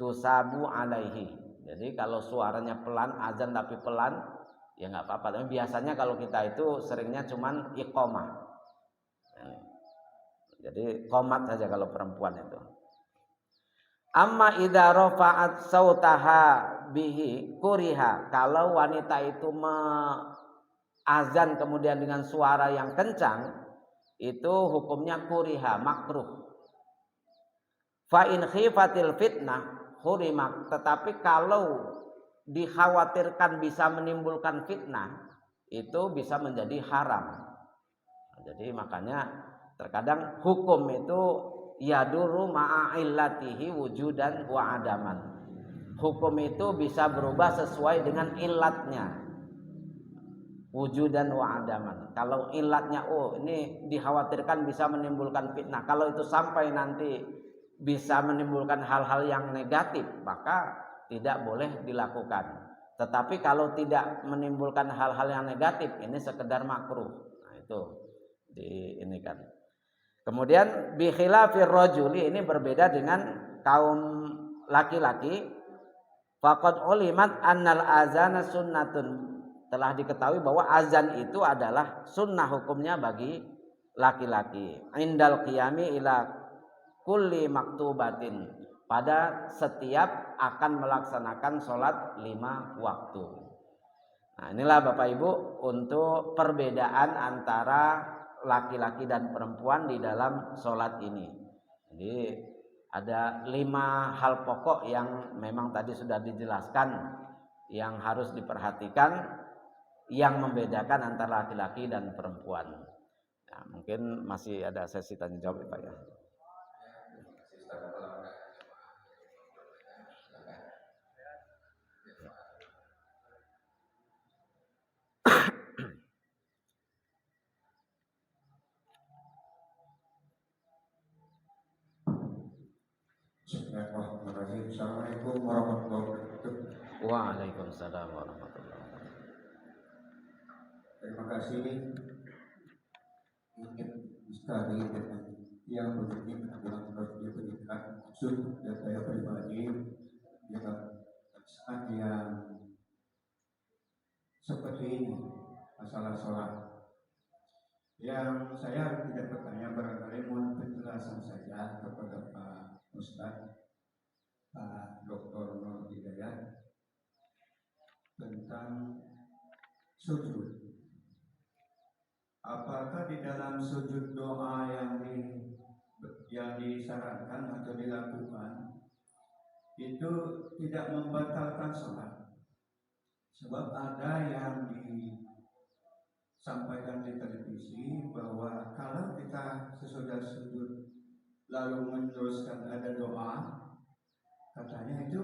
tusabu alaihi. Jadi kalau suaranya pelan, azan tapi pelan, ya enggak apa-apa. Tapi biasanya kalau kita itu seringnya cuman iqamah. Jadi qomat saja kalau perempuan itu. Amma idza rafa'at sautaha bihi kuriha. Kalau wanita itu azan kemudian dengan suara yang kencang, itu hukumnya kuriha, makruh. Fa in khifatil fitnah hurimak. Tetapi kalau dikhawatirkan bisa menimbulkan fitnah, itu bisa menjadi haram. Jadi makanya terkadang hukum itu yaduru ma'illatihi wujudan wa adaman. Hukum itu bisa berubah sesuai dengan ilatnya, wujudan wa adaman. Kalau ilatnya, ini dikhawatirkan bisa menimbulkan fitnah, kalau itu sampai nanti bisa menimbulkan hal-hal yang negatif, maka tidak boleh dilakukan. Tetapi kalau tidak menimbulkan hal-hal yang negatif, ini sekedar makruh. Nah, itu diinikan. Kemudian bi khilafir rajuli, ini berbeda dengan kaum laki-laki. Faqad ulimat annal azana sunnatun. Telah diketahui bahwa azan itu adalah sunnah hukumnya bagi laki-laki. Indal qiyami ila kulli maktubatin, pada setiap akan melaksanakan sholat 5 waktu. Nah, inilah Bapak Ibu untuk perbedaan antara laki-laki dan perempuan di dalam sholat ini. Jadi ada 5 hal pokok yang memang tadi sudah dijelaskan, yang harus diperhatikan, yang membedakan antara laki-laki dan perempuan. Nah, mungkin masih ada sesi tanya jawab Pak ya. Bismillahirrahmanirrahim. Assalamualaikum warahmatullahi wabarakatuh. Waalaikumsalam warahmatullahi wabarakatuh. Terima kasih. Ingin sekali dengan yang begini dalam proses pendidikan khusus dan saya pribadi dalam saat yang seperti ini, masalah sholat. Yang saya tidak bertanya, barangkali mohon penjelasan saja kepada Pak Ustadz, Pak Dr. Nur Hidayat, tentang sujud. Apakah di dalam sujud doa yang disarankan atau dilakukan itu tidak membatalkan sholat? Sebab ada yang disampaikan di televisi bahwa kalau kita sesudah sujud lalu meneruskan ada doa, katanya itu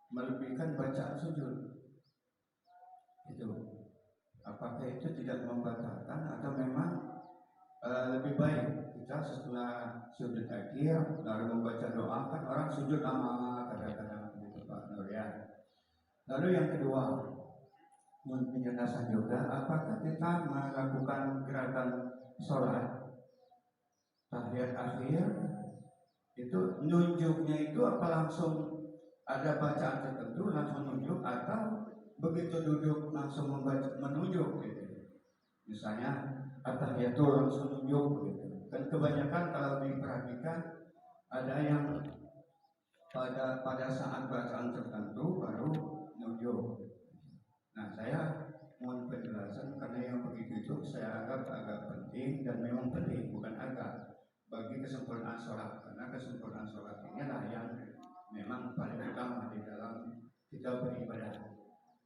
melebihkan bacaan sujud. Itu apakah itu tidak membatalkan atau memang lebih baik kita saya setelah sujud akhir lalu membaca doa, kan orang sujud lama kadang-kadang gitu Pak Nur ya. Lalu yang kedua, penjelasan juga apakah kita melakukan gerakan sholat tahiyat akhir itu nunjuknya itu apa langsung ada bacaan tertentu langsung nunjuk atau begitu duduk langsung menunjuk gitu. Misalnya at-tahiyatul langsung nunjuk gitu. Dan kebanyakan kalau diperhatikan ada yang pada saat bacaan tertentu baru nunjuk. Nah, saya mohon penjelasan karena yang begitu itu saya anggap agak penting dan memang penting, bukan agak, bagi kesempurnaan sholat, karena kesempurnaan sholat inilah yang memang paling utama di dalam kita beribadah.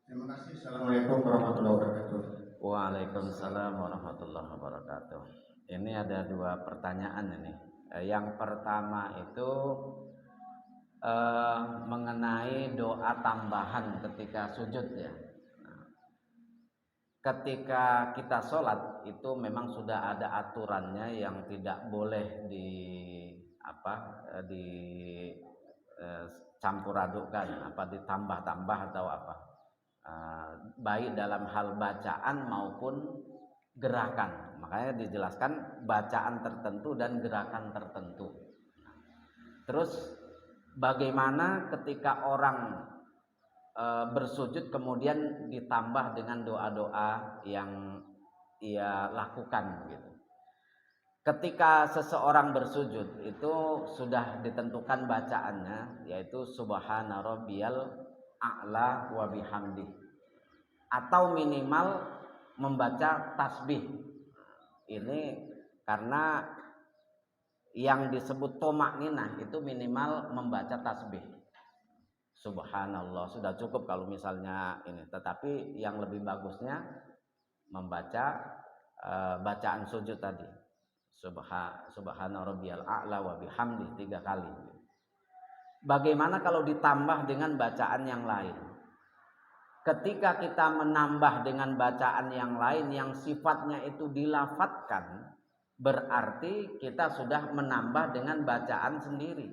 Terima kasih. Assalamualaikum warahmatullahi wabarakatuh. Waalaikumsalam warahmatullahi wabarakatuh. Ini ada dua pertanyaan ini. Yang pertama itu mengenai doa tambahan ketika sujud ya. Ketika kita sholat itu memang sudah ada aturannya yang tidak boleh campur adukkan, ditambah-tambah atau apa, baik dalam hal bacaan maupun gerakan. Makanya dijelaskan bacaan tertentu dan gerakan tertentu. Terus bagaimana ketika orang bersujud kemudian ditambah dengan doa-doa yang ia lakukan gitu. Ketika seseorang bersujud itu sudah ditentukan bacaannya, yaitu subhana rabbiyal a'la wa bihamdih, atau minimal membaca tasbih. Ini karena yang disebut tomakninah itu minimal membaca tasbih. Subhanallah sudah cukup kalau misalnya ini, tetapi yang lebih bagusnya membaca bacaan sujud tadi, subhana rabbiyal a'la wa bihamdi 3 kali. Bagaimana kalau ditambah dengan bacaan yang lain? Ketika kita menambah dengan bacaan yang lain yang sifatnya itu dilafadzkan, berarti kita sudah menambah dengan bacaan sendiri.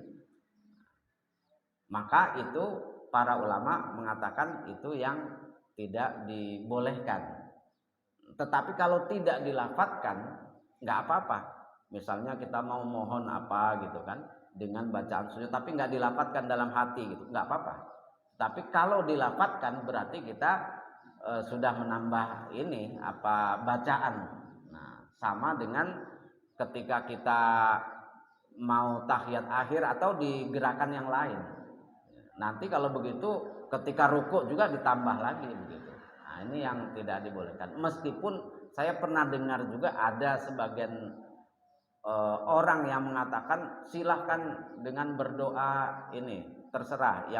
Maka itu para ulama mengatakan itu yang tidak dibolehkan. Tetapi kalau tidak dilafadzkan nggak apa-apa. Misalnya kita mau mohon apa gitu kan dengan bacaan sujud, tapi nggak dilafadzkan dalam hati gitu, nggak apa-apa. Tapi kalau dilafadzkan berarti kita sudah menambah bacaan. Nah, sama dengan ketika kita mau tahiyat akhir atau di gerakan yang lain. Nanti kalau begitu ketika rukuk juga ditambah lagi begitu. Nah, ini yang tidak dibolehkan. Meskipun saya pernah dengar juga ada sebagian orang yang mengatakan silahkan dengan berdoa ini terserah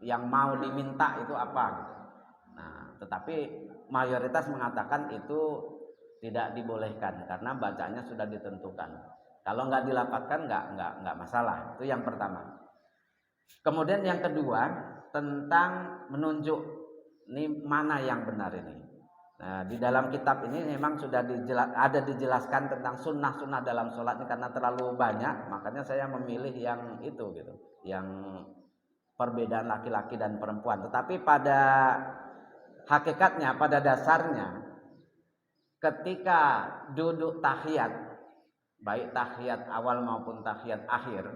yang mau diminta itu apa. Nah, tetapi mayoritas mengatakan itu tidak dibolehkan karena bacanya sudah ditentukan. Kalau nggak dilafadzkan nggak masalah. Itu yang pertama. Kemudian yang kedua tentang menunjuk, ini mana yang benar ini. Nah, di dalam kitab ini memang sudah dijelaskan tentang sunnah-sunnah dalam sholat ini karena terlalu banyak, makanya saya memilih yang itu gitu, yang perbedaan laki-laki dan perempuan. Tetapi pada hakikatnya, pada dasarnya, ketika duduk tahiyat, baik tahiyat awal maupun tahiyat akhir,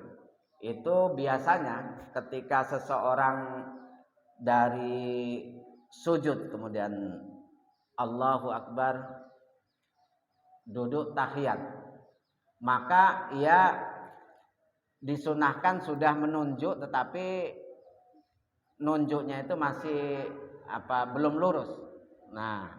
itu biasanya ketika seseorang dari sujud kemudian Allahu Akbar duduk tahiyat, maka ia disunahkan sudah menunjuk, tetapi nunjuknya itu masih belum lurus. Nah,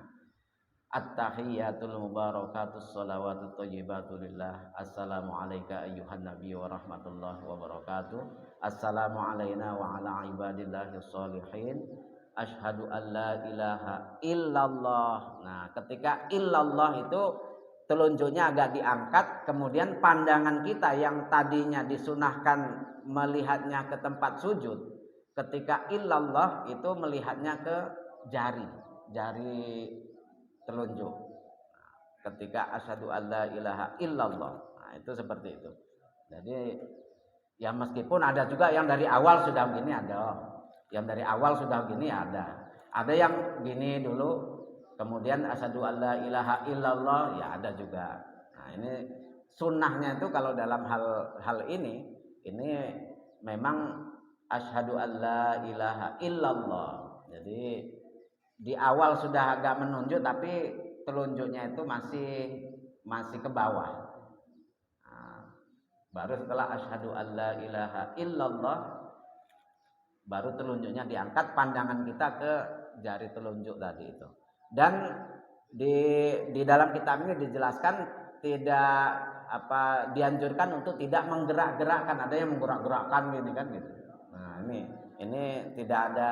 at-tahiyatul mubarakatus shalawatut thayyibatu lillah. Assalamu alayka ayyuhan nabiy wa rahmatullahi wa barakatuh. Assalamu alayna wa ala ibadillahis sholihin. Asyhadu an la ilaha illallah. Nah, ketika illallah itu telunjuknya agak diangkat, kemudian pandangan kita yang tadinya disunahkan melihatnya ke tempat sujud, ketika illallah itu melihatnya ke jari telunjuk. Ketika asyhadu alla ilaha illallah, nah, Nah, itu seperti itu. Jadi ya meskipun ada juga yang dari awal sudah begini ada, yang dari awal sudah begini ada yang gini dulu, kemudian asyhadu alla ilaha illallah ya ada juga. Nah ini sunnahnya itu kalau dalam hal ini memang asyhadu alla ilaha illallah. Jadi di awal sudah agak menunjuk tapi telunjuknya itu masih ke bawah. Baru setelah asyhadu alla ilaha illallah baru telunjuknya diangkat, pandangan kita ke jari telunjuk tadi itu. Dan di dalam kitab ini dijelaskan tidak dianjurkan untuk tidak menggerak-gerakkan, ada yang menggerak-gerakkan gini kan gitu. Nah, ini tidak ada,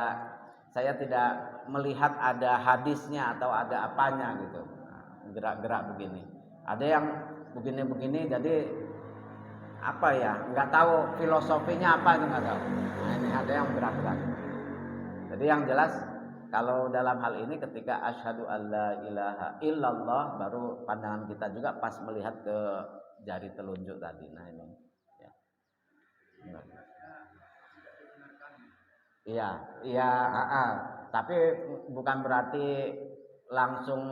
saya tidak melihat ada hadisnya atau ada apanya gitu. Nah, gerak-gerak begini. Ada yang begini-begini jadi apa ya, nggak tahu filosofinya apa itu nggak tahu. Nah, ini ada yang gerak-gerak. Jadi yang jelas kalau dalam hal ini ketika asyhadu alla ilaha illallah baru pandangan kita juga pas melihat ke jari telunjuk tadi. Nah ini ya. Iya, tapi bukan berarti langsung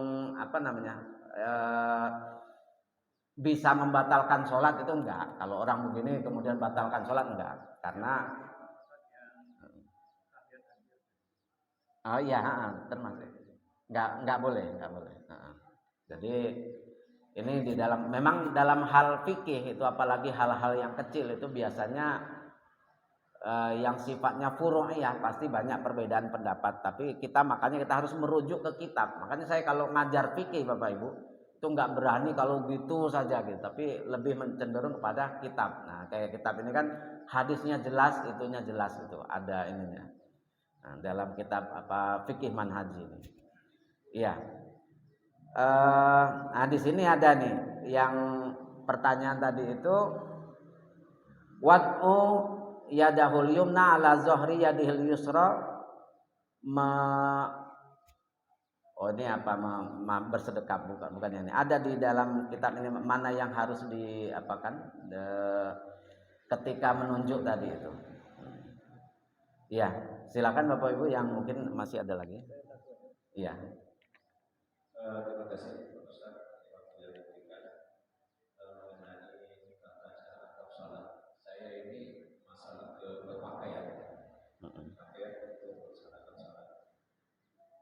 bisa membatalkan sholat, itu enggak. Kalau orang begini kemudian batalkan sholat enggak, karena termasuk enggak boleh. Jadi ini memang dalam hal fikih itu, apalagi hal-hal yang kecil itu biasanya yang sifatnya furu'iyah pasti banyak perbedaan pendapat. Tapi makanya kita harus merujuk ke kitab. Makanya saya kalau ngajar fikih Bapak Ibu itu nggak berani kalau gitu saja gitu, tapi lebih cenderung kepada kitab. Nah kayak kitab ini kan hadisnya jelas, itunya jelas gitu, ada ininya. Nah, dalam kitab fikih manhaji ini. Iya. Nah di sini ada nih yang pertanyaan tadi itu, wad'u yadahul yumna ala zohri yadihil yusra ini bersedekap, bukan ini. Ada di dalam kitab ini mana yang harus diapakan ketika menunjuk tadi itu. Iya, silakan Bapak Ibu yang mungkin masih ada lagi. Iya. Terima kasih Pak Ustaz yang diberikan mengenai tata cara adab salat. Saya ini masalah berpakaian. Pakaian untuk melaksanakan salat.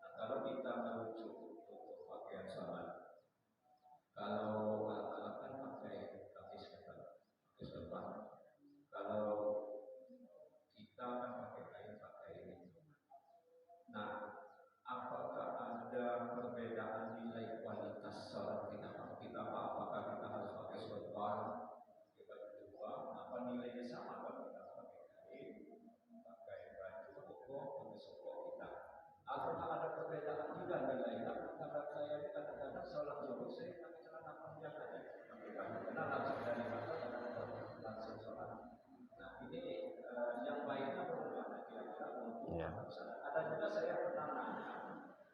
Nah, kalau kita merujuk untuk pakaian salat, kalau alat-alat kan pakai kaki serban. Kalau kita kan pakai kain, pakai ini. Nah, apakah ada perbedaan nilai kualitas salat kita? Apakah kita harus pakai serban, apa nilainya sama kalau kita pakai kain, pakai baju koko, pakai soko kita? Apakah ada perbedaan juga nilainya? Karena saya ini kadang-kadang salat zuhur saya pakai celana panjang aja, karena langsung dari mata langsung salat. Nah ini yang baiknya bagaimana kira-kira untuk salat? Ada juga saya pernah nanya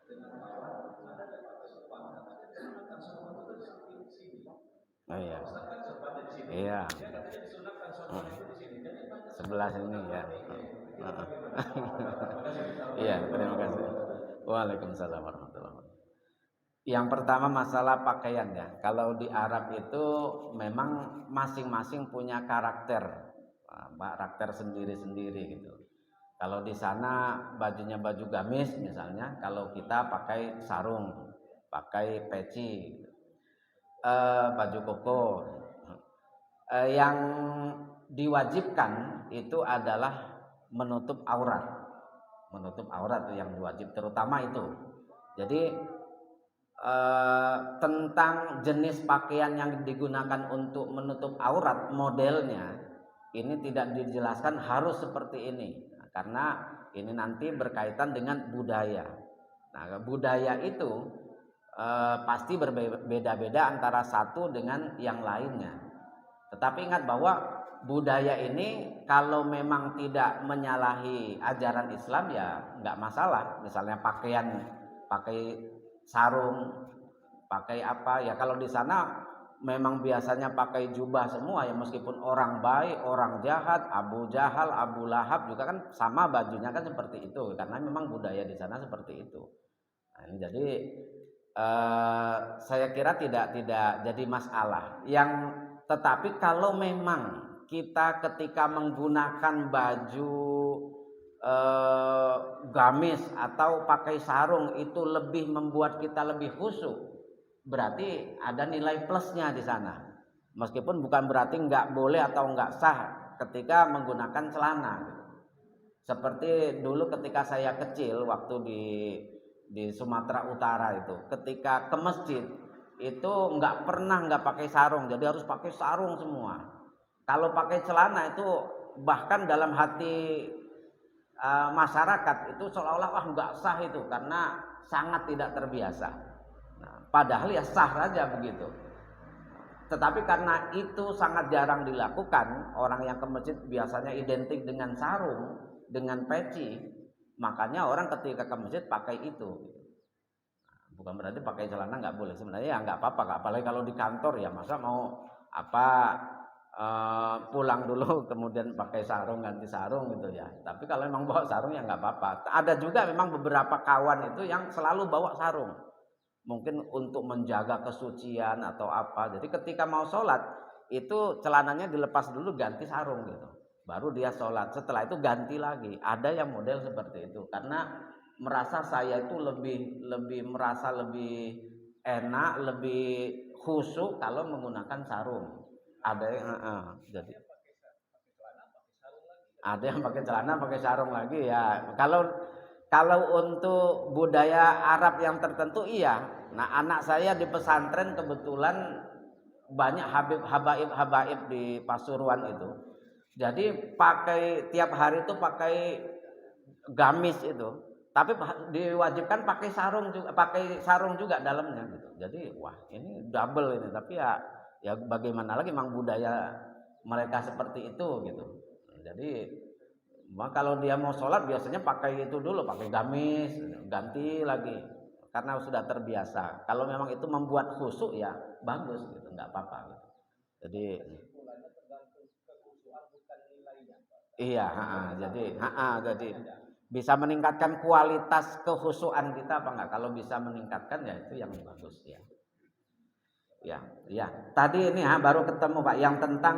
dengan kawan, ada yang pakai serban, katanya disunatkan serban itu di samping sini. Ustaz kan serbannya di sini. Iya. Dia katanya disunatkan serban itu di sini. Jadi sebelah sini ya. Iya, terima kasih. Waalaikumsalam warahmatullahi wabarakatuh. Yang pertama masalah pakaian ya. Kalau di Arab itu memang masing-masing punya karakter sendiri-sendiri gitu. Kalau di sana bajunya baju gamis misalnya, kalau kita pakai sarung, pakai peci, baju koko. Yang diwajibkan itu adalah menutup aurat itu yang diwajib, terutama itu. Jadi tentang jenis pakaian yang digunakan untuk menutup aurat, modelnya ini tidak dijelaskan harus seperti ini, karena ini nanti berkaitan dengan budaya. Nah, budaya itu pasti berbeda-beda antara satu dengan yang lainnya. Tetapi ingat bahwa budaya ini kalau memang tidak menyalahi ajaran Islam ya nggak masalah. Misalnya pakai sarung, pakai apa ya, kalau di sana memang biasanya pakai jubah semua ya, meskipun orang baik, orang jahat, Abu Jahal, Abu Lahab juga kan sama bajunya kan seperti itu, karena memang budaya di sana seperti itu. Nah, ini jadi saya kira tidak jadi masalah. Tetapi kalau memang kita ketika menggunakan baju gamis atau pakai sarung itu lebih membuat kita lebih khusyuk, berarti ada nilai plusnya di sana. Meskipun bukan berarti nggak boleh atau nggak sah ketika menggunakan celana. Seperti dulu ketika saya kecil waktu di Sumatera Utara itu, ketika ke masjid itu nggak pernah nggak pakai sarung, jadi harus pakai sarung semua. Kalau pakai celana itu bahkan dalam hati masyarakat itu seolah-olah wah nggak sah itu karena sangat tidak terbiasa. Nah, padahal ya sah saja begitu. Tetapi karena itu sangat jarang dilakukan, orang yang ke masjid biasanya identik dengan sarung, dengan peci, makanya orang ketika ke masjid pakai itu. Bukan berarti pakai celana nggak boleh, sebenarnya ya nggak apa-apa, apalagi kalau di kantor ya masa mau pulang dulu kemudian pakai sarung, ganti sarung gitu ya. Tapi kalau memang bawa sarung ya nggak apa-apa. Ada juga memang beberapa kawan itu yang selalu bawa sarung, mungkin untuk menjaga kesucian atau apa. Jadi ketika mau sholat itu celananya dilepas dulu, ganti sarung gitu, baru dia sholat. Setelah itu ganti lagi. Ada yang model seperti itu karena merasa saya itu merasa lebih enak, lebih khusyuk kalau menggunakan sarung. Ada yang jadi ada yang pakai celana pakai sarung lagi ya. Kalau untuk budaya Arab yang tertentu iya. Nah, anak saya di pesantren kebetulan banyak habaib di Pasuruan itu. Jadi tiap hari itu pakai gamis itu. Tapi diwajibkan pakai sarung juga dalamnya gitu. Jadi wah ini double ini, tapi ya bagaimana lagi, memang budaya mereka seperti itu gitu. Jadi kalau dia mau sholat biasanya pakai itu dulu, pakai gamis, ganti lagi karena sudah terbiasa. Kalau memang itu membuat khusyuk ya bagus gitu, nggak apa-apa gitu. Jadi iya, jadi bisa meningkatkan kualitas kekhusyukan kita apa enggak? Kalau bisa meningkatkan ya itu yang bagus ya. Ya. Tadi ini baru ketemu Pak yang tentang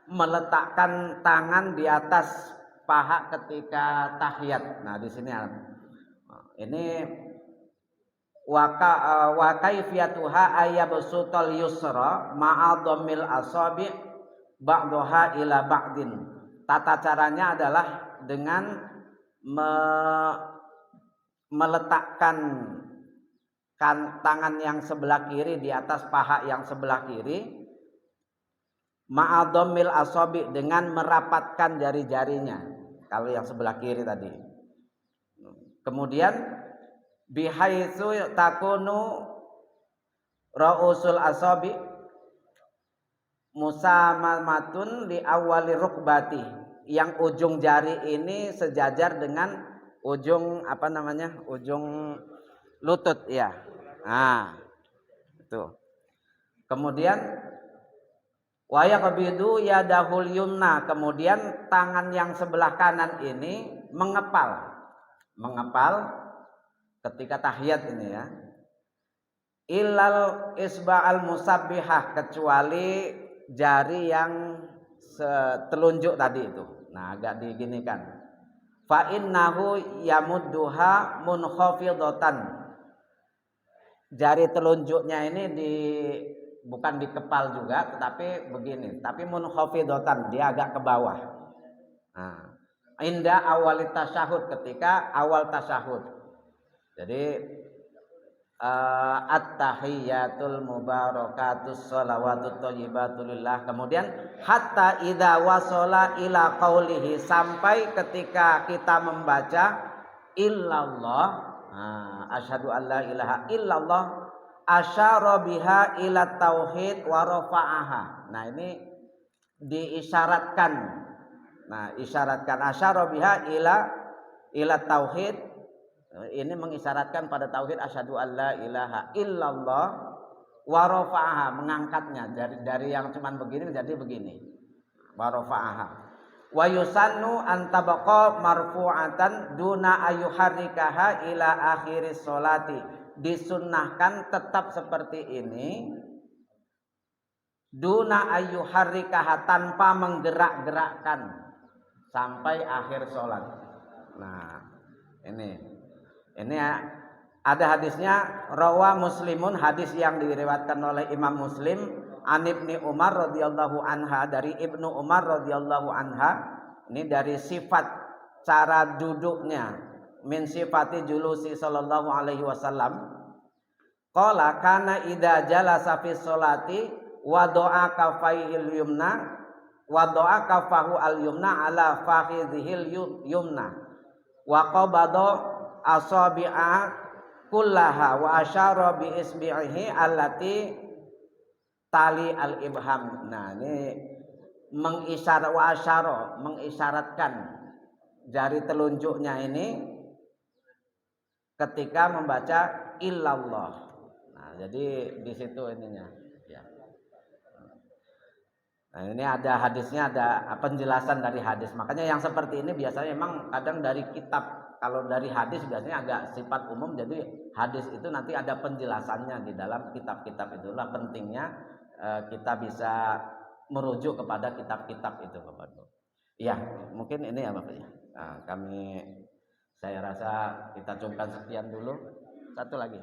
meletakkan tangan di atas paha ketika tahiyat. Nah, di sini ini wa kaifiyatuha ayyabsutal yusra ma'a dhammil asabi' ba'daha ila ba'din. Tata caranya adalah dengan meletakkan tangan yang sebelah kiri di atas paha yang sebelah kiri, ma'adhamil asabi, dengan merapatkan jari-jarinya kalau yang sebelah kiri tadi. Kemudian bihaitsu takunu ra'usul asabi musamamatun li awali rukbati, yang ujung jari ini sejajar dengan ujung ujung lutut ya. Nah, itu. Kemudian wa yaqbidu yadahul yumna, kemudian tangan yang sebelah kanan ini mengepal ketika tahiyat ini ya. Illal isba'al musabbihah, kecuali jari yang telunjuk tadi itu. Nah, agak diginikan. Fa innahu yamudduha munkhafidatan. Jari telunjuknya ini bukan dikepal juga, tetapi begini, tapi munkhafidatan, dia agak ke bawah. Nah, inda awali tasyahud, ketika awal tasyahud. Jadi at-tahiyyatul mubarakatus shalawatut thayyibatu lillah. Kemudian hatta idza wasala ila qaulihi, sampai ketika kita membaca illallah, asyhadu an la ilaha illallah, asyara biha ila tauhid wa rafa'aha. Nah, ini diisyaratkan. Nah, asyara biha ila tauhid. Ini mengisyaratkan pada tauhid, asyhadu an la ilaha illallah wa rafa'aha, mengangkatnya dari yang cuman begini menjadi begini, wa rafa'aha. Wa yusannu an tabaqa marfu'atan duna ayyuharrikaha ila akhiris sholati, disunnahkan tetap seperti ini duna ayyuharrikaha, tanpa menggerak-gerakkan sampai akhir sholat. Nah, ini ada hadisnya, rawa Muslimun, hadis yang diriwayatkan oleh Imam Muslim, an Ibni Umar radhiyallahu anha, dari Ibnu Umar radhiyallahu anha. Ini dari sifat cara duduknya, min sifati julusi sallallahu alaihi wasallam. Qala kana idza jalasa fi sholati wada'a kafaihil yumna wada'a kafahu al yumna ala fakhidhil yumna wa qabada asabi'a kullaha wa asyara bi isbi'ihi allati tali al ibham. Nah, ini mengisyaratkan jari telunjuknya ini ketika membaca illallah. Nah, jadi di situ ininya ya. Nah, ini ada hadisnya, ada penjelasan dari hadis. Makanya yang seperti ini biasanya memang kadang dari kitab. Kalau dari hadis biasanya agak sifat umum, jadi hadis itu nanti ada penjelasannya di dalam kitab-kitab. Itulah pentingnya kita bisa merujuk kepada kitab-kitab itu, Bapak Ibu. Ya, mungkin ini ya Bapak ya. Nah, saya rasa kita cukupkan sekian dulu. Satu lagi.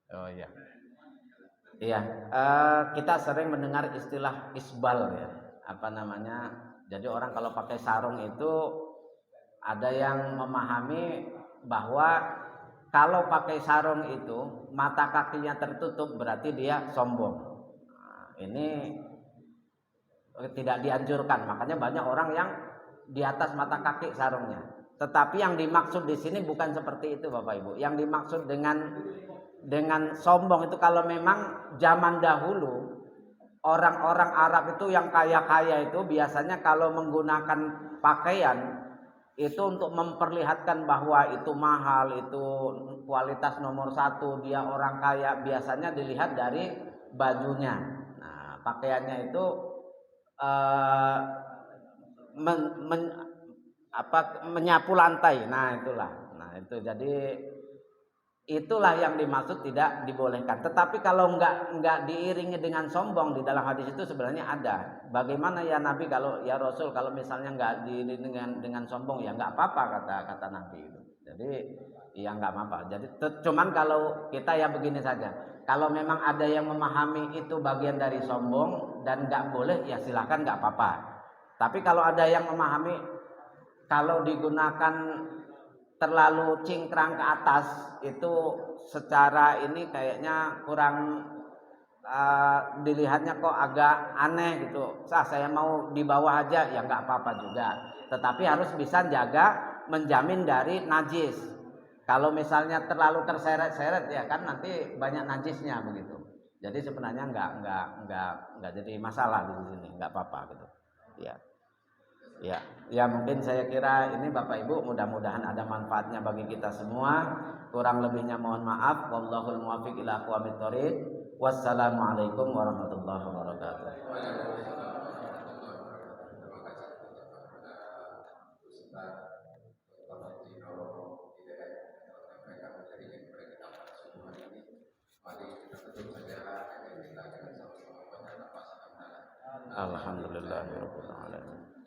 Oh iya. Iya, kita sering mendengar istilah isbal ya. Apa namanya? Jadi orang kalau pakai sarung itu ada yang memahami bahwa kalau pakai sarung itu mata kakinya tertutup berarti dia sombong. Nah, ini tidak dianjurkan. Makanya banyak orang yang di atas mata kaki sarungnya. Tetapi yang dimaksud di sini bukan seperti itu, Bapak Ibu. Yang dimaksud dengan sombong itu kalau memang zaman dahulu orang-orang Arab itu yang kaya-kaya itu biasanya kalau menggunakan pakaian itu untuk memperlihatkan bahwa itu mahal, itu kualitas nomor satu, dia orang kaya, biasanya dilihat dari bajunya. Nah, pakaiannya itu menyapu lantai. Nah, itulah. Nah, itu jadi itulah yang dimaksud tidak dibolehkan. Tetapi kalau enggak diiringi dengan sombong, di dalam hadis itu sebenarnya ada. Bagaimana ya Nabi, kalau ya Rasul, kalau misalnya enggak diiringi dengan sombong ya enggak apa-apa, kata Nabi itu. Jadi ya enggak apa-apa. Jadi cuman kalau kita ya begini saja. Kalau memang ada yang memahami itu bagian dari sombong dan enggak boleh, ya silakan, enggak apa-apa. Tapi kalau ada yang memahami kalau digunakan terlalu cingkrang ke atas itu secara ini kayaknya kurang dilihatnya kok agak aneh gitu. Saya mau di bawah aja ya nggak apa-apa juga. Tetapi harus bisa menjamin dari najis. Kalau misalnya terlalu terseret-seret ya kan nanti banyak najisnya begitu. Jadi sebenarnya nggak jadi masalah di sini, nggak apa-apa gitu. Ya mungkin saya kira ini Bapak Ibu mudah-mudahan ada manfaatnya bagi kita semua. Kurang lebihnya mohon maaf. Wallahul muwaffiq ila aqwamit thoriq. Wassalamualaikum warahmatullahi wabarakatuh. Alhamdulillahirabbil alamin.